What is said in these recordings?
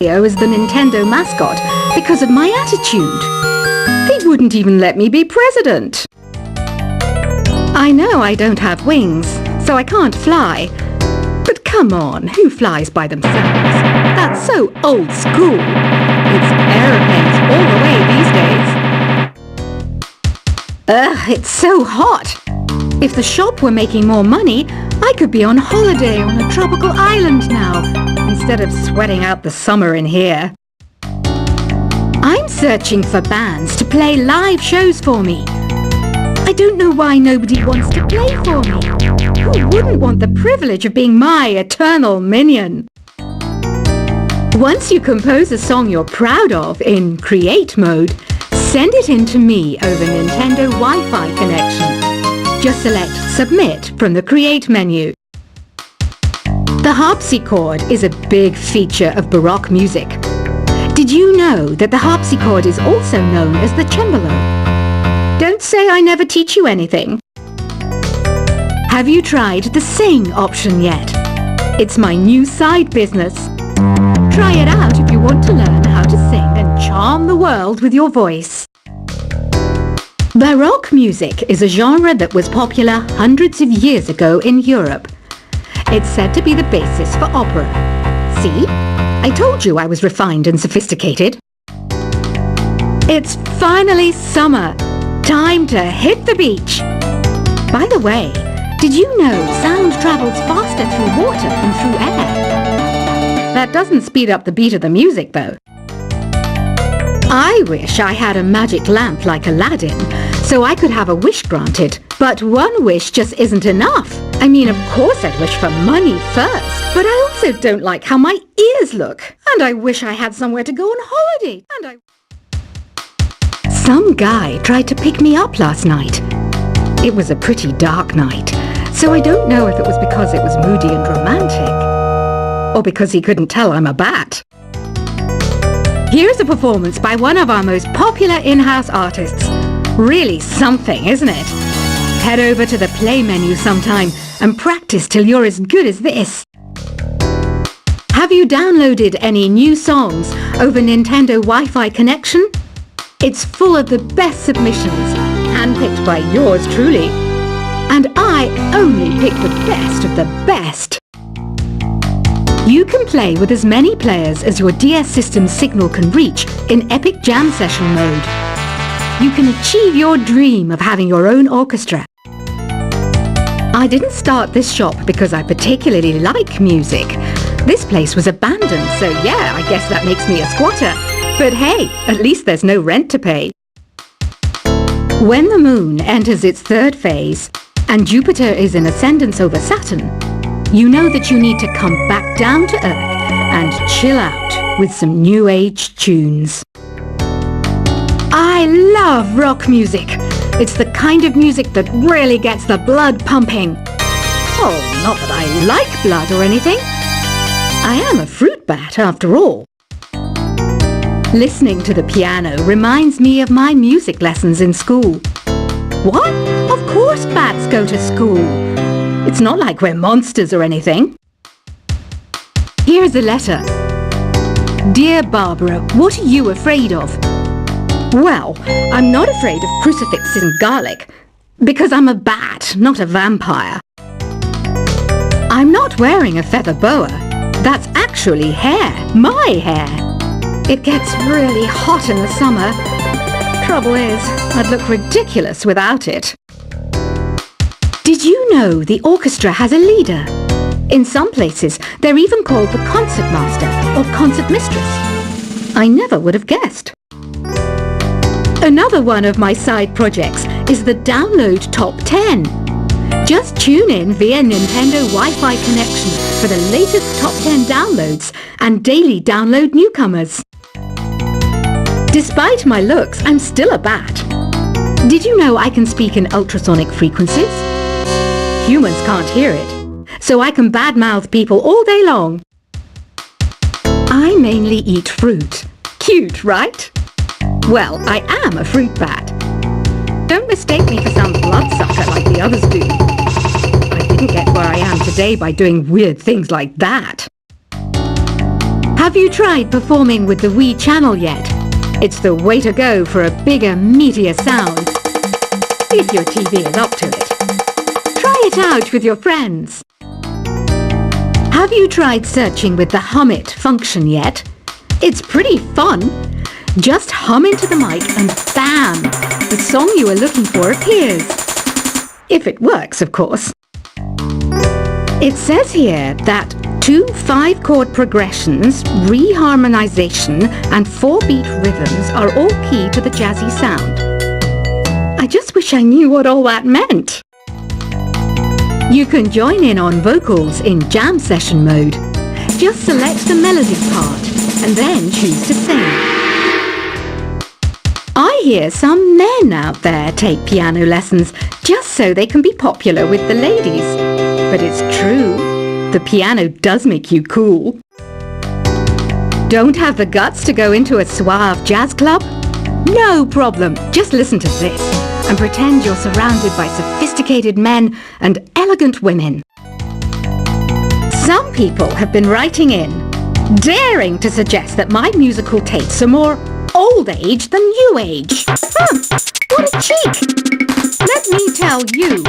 As the Nintendo mascot because of my attitude. They wouldn't even let me be president. I know I don't have wings, so I can't fly. But come on, who flies by themselves? That's so old school. It's aeroplanes all the way these days. Ugh, it's so hot. If the shop were making more money, I could be on holiday on a tropical island now, instead of sweating out the summer in here. I'm searching for bands to play live shows for me. I don't know why nobody wants to play for me. Who wouldn't want the privilege of being my eternal minion? Once you compose a song you're proud of in create mode, send it in to me over Nintendo Wi-Fi connection. Just select Submit from the Create menu. The harpsichord is a big feature of Baroque music. Did you know that the harpsichord is also known as the cembalo? Don't say I never teach you anything. Have you tried the Sing option yet? It's my new side business. Try it out if you want to learn how to sing and charm the world with your voice. Baroque music is a genre that was popular hundreds of years ago in Europe. It's said to be the basis for opera. See? I told you I was refined and sophisticated. It's finally summer. Time to hit the beach. By the way, did you know sound travels faster through water than through air? That doesn't speed up the beat of the music, though. I wish I had a magic lamp like Aladdin, so I could have a wish granted. But one wish just isn't enough. I mean, of course I'd wish for money first, but I also don't like how my ears look. And I wish I had somewhere to go on holiday. Some guy tried to pick me up last night. It was a pretty dark night, so I don't know if it was because it was moody and romantic, or because he couldn't tell I'm a bat. Here's a performance by one of our most popular in-house artists. Really something, isn't it? Head over to the play menu sometime and practice till you're as good as this. Have you downloaded any new songs over Nintendo Wi-Fi connection? It's full of the best submissions, handpicked by yours truly. And I only pick the best of the best. You can play with as many players as your DS system's signal can reach in Epic Jam Session mode. You can achieve your dream of having your own orchestra. I didn't start this shop because I particularly like music. This place was abandoned, so yeah, I guess that makes me a squatter. But hey, at least there's no rent to pay. When the moon enters its third phase and Jupiter is in ascendance over Saturn, you know that you need to come back down to Earth and chill out with some new age tunes. I love rock music. It's the kind of music that really gets the blood pumping. Oh, not that I like blood or anything. I am a fruit bat after all. Listening to the piano reminds me of my music lessons in school. What? Of course bats go to school. It's not like we're monsters or anything. Here's a letter. Dear Barbara, what are you afraid of? Well, I'm not afraid of crucifixes and garlic, because I'm a bat, not a vampire. I'm not wearing a feather boa. That's actually hair, my hair. It gets really hot in the summer. Trouble is, I'd look ridiculous without it. Did you know the orchestra has a leader? In some places, they're even called the concert master or concert mistress. I never would have guessed. Another one of my side projects is the Download Top 10. Just tune in via Nintendo Wi-Fi connection for the latest Top 10 downloads and daily download newcomers. Despite my looks, I'm still a bat. Did you know I can speak in ultrasonic frequencies? Humans can't hear it, so I can badmouth people all day long. I mainly eat fruit. Cute, right? Well, I am a fruit bat. Don't mistake me for some bloodsucker like the others do. I didn't get where I am today by doing weird things like that. Have you tried performing with the Wii channel yet? It's the way to go for a bigger, meatier sound. If your TV is up to it. Try it out with your friends. Have you tried searching with the Hum It function yet? It's pretty fun. Just hum into the mic and bam! The song you are looking for appears. If it works, of course. It says here that 2 5-chord progressions, reharmonization and 4-beat rhythms are all key to the jazzy sound. I just wish I knew what all that meant. You can join in on vocals in jam session mode. Just select the melody part and then choose to sing. I hear some men out there take piano lessons just so they can be popular with the ladies. But it's true, the piano does make you cool. Don't have the guts to go into a suave jazz club? No problem, just listen to this and pretend you're surrounded by sophisticated men and elegant women. Some people have been writing in, daring to suggest that my musical tastes are more old age than new age. What a cheek! Let me tell you,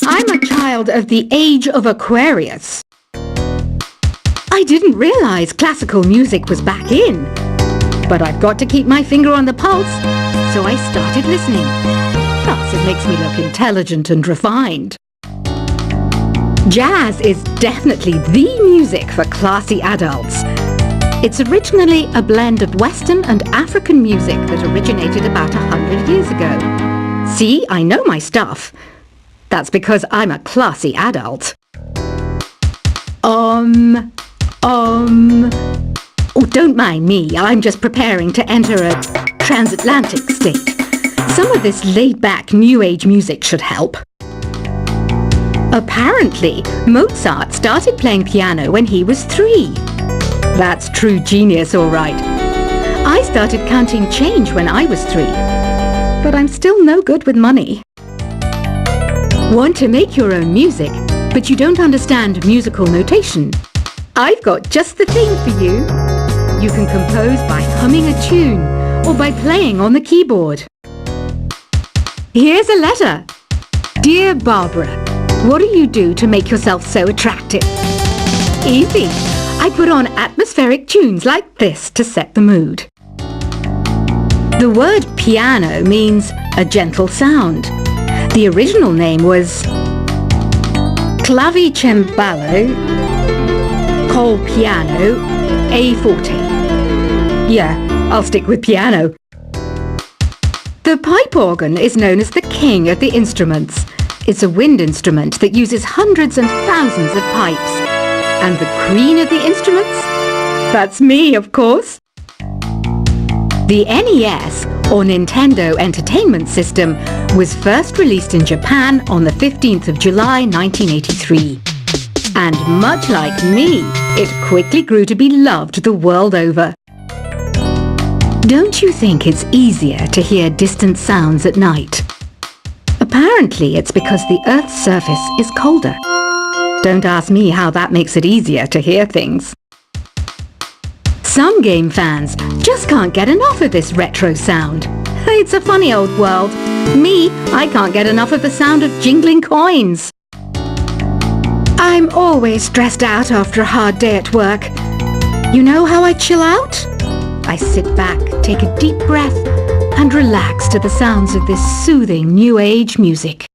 I'm a child of the age of Aquarius. I didn't realize classical music was back in, but I've got to keep my finger on the pulse, so I started listening. Plus, it makes me look intelligent and refined. Jazz is definitely the music for classy adults. It's originally a blend of Western and African music that originated about 100 years ago. See, I know my stuff. That's because I'm a classy adult. Oh, don't mind me. I'm just preparing to enter a transatlantic state. Some of this laid-back New Age music should help. Apparently, Mozart started playing piano when he was 3. That's true genius, all right. I started counting change when I was 3, but I'm still no good with money. Want to make your own music, but you don't understand musical notation? I've got just the thing for you. You can compose by humming a tune or by playing on the keyboard. Here's a letter. Dear Barbara, what do you do to make yourself so attractive? Easy. I put on atmospheric tunes like this to set the mood. The word piano means a gentle sound. The original name was clavicembalo col piano a forte. Yeah, I'll stick with piano. The pipe organ is known as the king of the instruments. It's a wind instrument that uses hundreds and thousands of pipes. And the queen of the instruments? That's me, of course. The NES, or Nintendo Entertainment System, was first released in Japan on the 15th of July 1983. And much like me, it quickly grew to be loved the world over. Don't you think it's easier to hear distant sounds at night? Apparently it's because the Earth's surface is colder. Don't ask me how that makes it easier to hear things. Some game fans just can't get enough of this retro sound. It's a funny old world. Me, I can't get enough of the sound of jingling coins. I'm always stressed out after a hard day at work. You know how I chill out? I sit back, take a deep breath, and relax to the sounds of this soothing New Age music.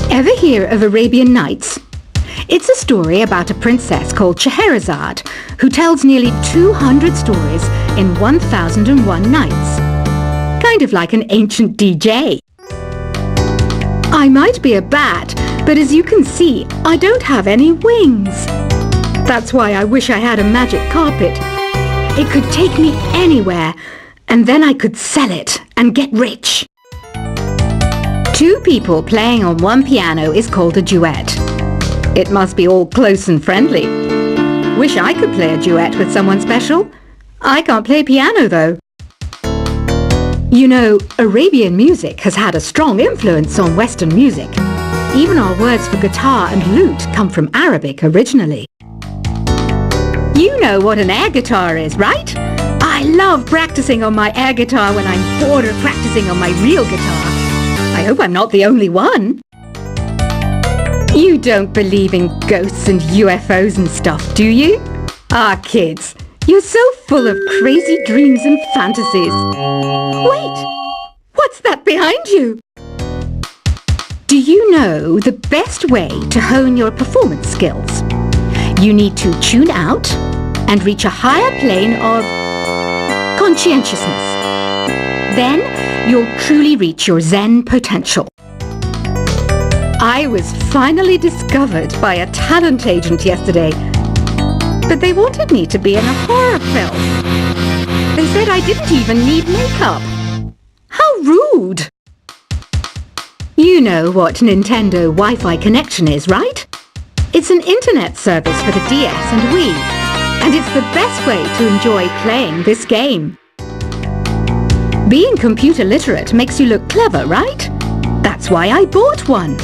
Ever hear of Arabian Nights? It's a story about a princess called Scheherazade, who tells nearly 200 stories in 1001 nights. Kind of like an ancient DJ. I might be a bat, but as you can see, I don't have any wings. That's why I wish I had a magic carpet. It could take me anywhere, and then I could sell it and get rich. 2 people playing on one piano is called a duet. It must be all close and friendly. Wish I could play a duet with someone special. I can't play piano though. You know, Arabian music has had a strong influence on Western music. Even our words for guitar and lute come from Arabic originally. You know what an air guitar is, right? I love practicing on my air guitar when I'm bored of practicing on my real guitar. I hope I'm not the only one. You don't believe in ghosts and UFOs and stuff, do you? Ah, kids, you're so full of crazy dreams and fantasies. Wait, what's that behind you? Do you know the best way to hone your performance skills? You need to tune out and reach a higher plane of conscientiousness. Then you'll truly reach your Zen potential. I was finally discovered by a talent agent yesterday, but they wanted me to be in a horror film. They said I didn't even need makeup. How rude! You know what Nintendo Wi-Fi connection is, right? It's an internet service for the DS and Wii, and it's the best way to enjoy playing this game. Being computer literate makes you look clever, right? That's why I bought one.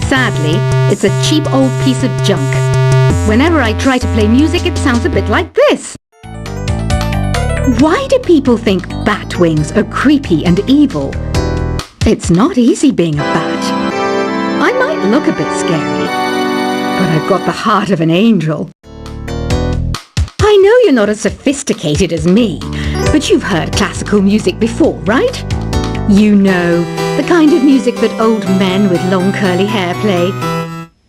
Sadly, it's a cheap old piece of junk. Whenever I try to play music, it sounds a bit like this. Why do people think bat wings are creepy and evil? It's not easy being a bat. I might look a bit scary, but I've got the heart of an angel. I know you're not as sophisticated as me, but you've heard classical music before, right? You know, the kind of music that old men with long curly hair play.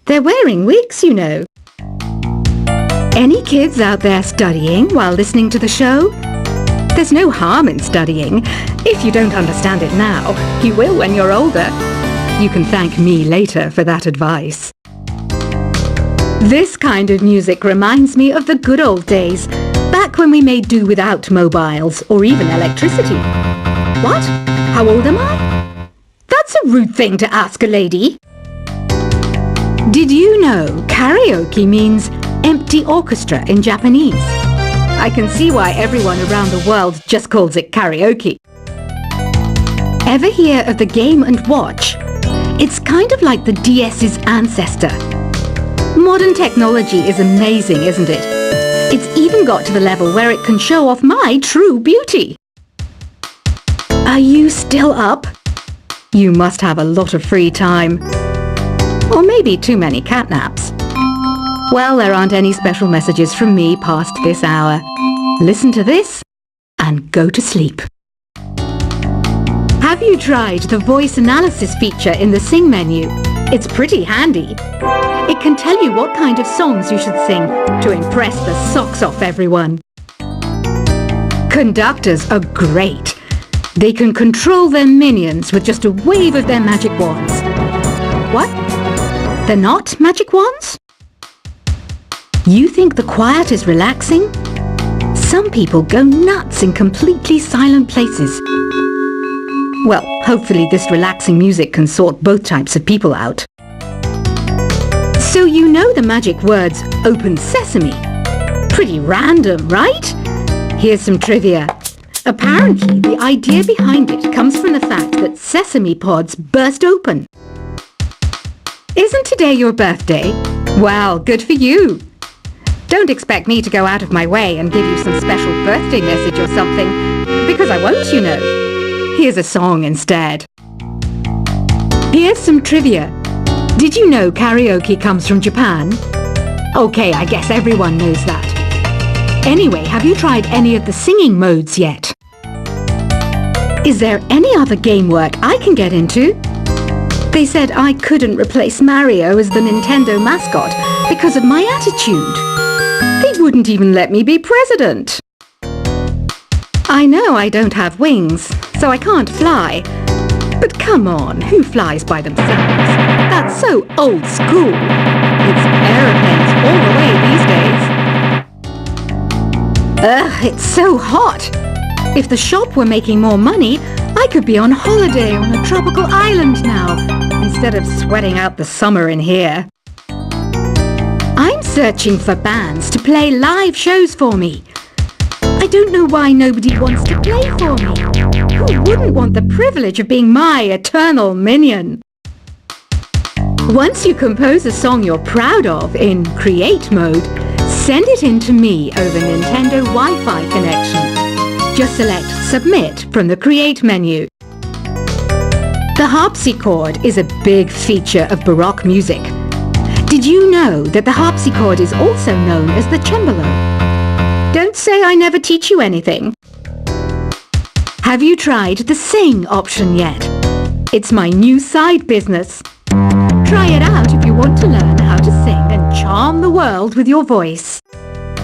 They're wearing wigs, you know. Any kids out there studying while listening to the show? There's no harm in studying. If you don't understand it now, you will when you're older. You can thank me later for that advice. This kind of music reminds me of the good old days, back when we made do without mobiles or even electricity. What? How old am I? That's a rude thing to ask a lady. Did you know karaoke means empty orchestra in Japanese? I can see why everyone around the world just calls it karaoke. Ever hear of the Game & Watch? It's kind of like the DS's ancestor. Modern technology is amazing, isn't it? It's even got to the level where it can show off my true beauty. Are you still up? You must have a lot of free time. Or maybe too many catnaps. Well, there aren't any special messages from me past this hour. Listen to this and go to sleep. Have you tried the voice analysis feature in the Sing menu? It's pretty handy. It can tell you what kind of songs you should sing to impress the socks off everyone. Conductors are great. They can control their minions with just a wave of their magic wands. What? They're not magic wands? You think the quiet is relaxing? Some people go nuts in completely silent places. Well, hopefully this relaxing music can sort both types of people out. So you know the magic words "Open Sesame." Pretty random, right? Here's some trivia. Apparently, the idea behind it comes from the fact that sesame pods burst open. Isn't today your birthday? Well, good for you. Don't expect me to go out of my way and give you some special birthday message or something, because I won't, you know. Here's a song instead. Here's some trivia. Did you know karaoke comes from Japan? Okay, I guess everyone knows that. Anyway, have you tried any of the singing modes yet? Is there any other game work I can get into? They said I couldn't replace Mario as the Nintendo mascot because of my attitude. They wouldn't even let me be president. I know I don't have wings, so I can't fly. But come on, who flies by themselves? That's so old school. It's aeroplanes all the way these days. Ugh, it's so hot. If the shop were making more money, I could be on holiday on a tropical island now, instead of sweating out the summer in here. I'm searching for bands to play live shows for me. I don't know why nobody wants to play for me. Who wouldn't want the privilege of being my eternal minion? Once you compose a song you're proud of in create mode, Send it in to me over Nintendo Wi-Fi connection. Just select Submit from the Create menu. The harpsichord is a big feature of Baroque music. Did you know that the harpsichord is also known as the cembalo? Don't say I never teach you anything. Have you tried the Sing option yet? It's my new side business. Try it out if you want to learn how to sing and charm the world with your voice.